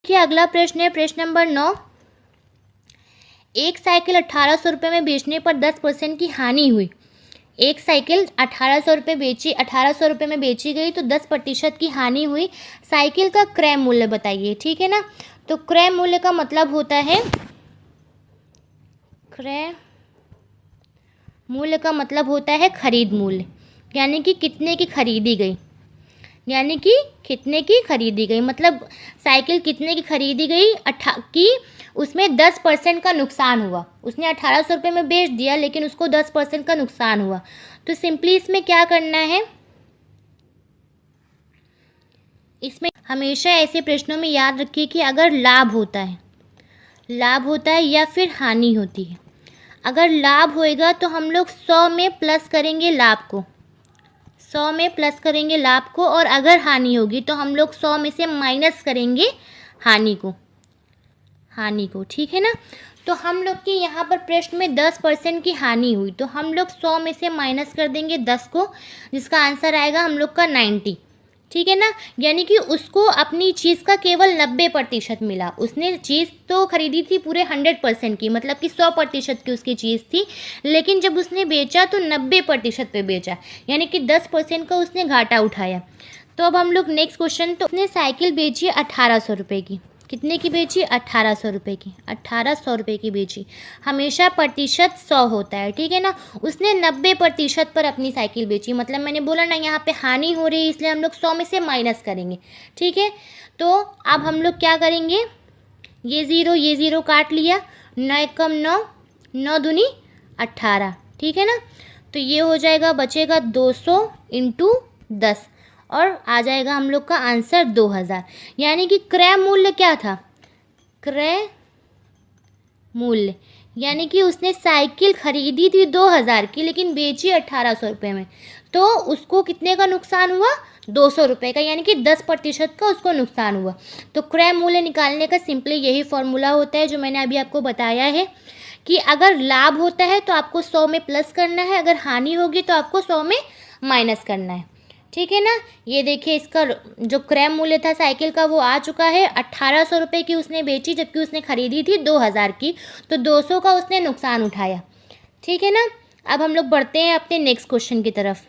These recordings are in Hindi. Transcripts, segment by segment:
देखिए अगला प्रश्न है प्रश्न नंबर 9। एक साइकिल 1800 रुपये में बेचने पर 10% की हानि हुई। एक साइकिल 1800 रुपये में बेची गई तो 10% की हानि हुई। साइकिल का क्रय मूल्य बताइए। ठीक है ना, तो क्रय मूल्य का मतलब होता है, क्रय मूल्य का मतलब होता है खरीद मूल्य, यानी कि कितने की खरीदी गई, यानी कि कितने की खरीदी गई, मतलब साइकिल कितने की खरीदी गई कि उसमें 10% का नुकसान हुआ। उसने 1800 रुपये में बेच दिया लेकिन उसको 10% का नुकसान हुआ। तो सिंपली इसमें क्या करना है, इसमें हमेशा ऐसे प्रश्नों में याद रखिए कि अगर लाभ होता है या फिर हानि होती है। अगर लाभ होएगा तो हम लोग 100 में प्लस करेंगे लाभ को, 100 में प्लस करेंगे लाभ को, और अगर हानि होगी तो हम लोग 100 में से माइनस करेंगे हानि को। ठीक है ना, तो हम लोग के यहाँ पर प्रश्न में 10% की हानि हुई तो हम लोग 100 में से माइनस कर देंगे 10 को, जिसका आंसर आएगा हम लोग का 90। ठीक है ना, यानी कि उसको अपनी चीज़ का केवल 90% मिला। उसने चीज़ तो खरीदी थी पूरे 100% की, मतलब कि 100% की उसकी चीज़ थी, लेकिन जब उसने बेचा तो 90% पे बेचा, यानी कि 10% का उसने घाटा उठाया। तो अब हम लोग नेक्स्ट क्वेश्चन, तो उसने साइकिल बेची 1800 रुपये की। कितने की बेची? 1800 रुपये की, 1800 रुपये की बेची। हमेशा प्रतिशत 100 होता है, ठीक है ना। उसने 90% पर अपनी साइकिल बेची, मतलब मैंने बोला ना यहाँ पे हानि हो रही है, इसलिए हम लोग 100 में से माइनस करेंगे। ठीक है, तो अब हम लोग क्या करेंगे, ये ज़ीरो काट लिया, 9 एकम 9, 9 दूनी 18। ठीक है ना, तो ये हो जाएगा, बचेगा 200 इंटू 10 और आ जाएगा हम लोग का आंसर 2000। यानी कि क्रय मूल्य क्या था, क्रय मूल्य, यानी कि उसने साइकिल खरीदी थी 2000 की लेकिन बेची 1800 रुपये में, तो उसको कितने का नुकसान हुआ, 200 रुपये का, यानी कि 10% का उसको नुकसान हुआ। तो क्रय मूल्य निकालने का सिंपली यही फॉर्मूला होता है जो मैंने अभी आपको बताया है, कि अगर लाभ होता है तो आपको 100 में प्लस करना है, अगर हानि होगी तो आपको 100 में माइनस करना है। ठीक है ना, ये देखिए इसका जो क्रय मूल्य था साइकिल का वो आ चुका है। 1800 रुपये की उसने बेची जबकि उसने खरीदी थी 2000 की, तो 200 का उसने नुकसान उठाया। ठीक है ना, अब हम लोग बढ़ते हैं अपने नेक्स्ट क्वेश्चन की तरफ।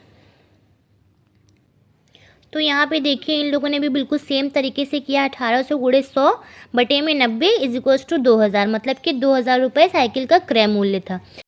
तो यहाँ पे देखिए इन लोगों ने भी बिल्कुल सेम तरीके से किया, 1800 गुणे 100 बटे में 90 इज इक्वल्स टू 2000, मतलब कि 2000 रुपये साइकिल का क्रय मूल्य था।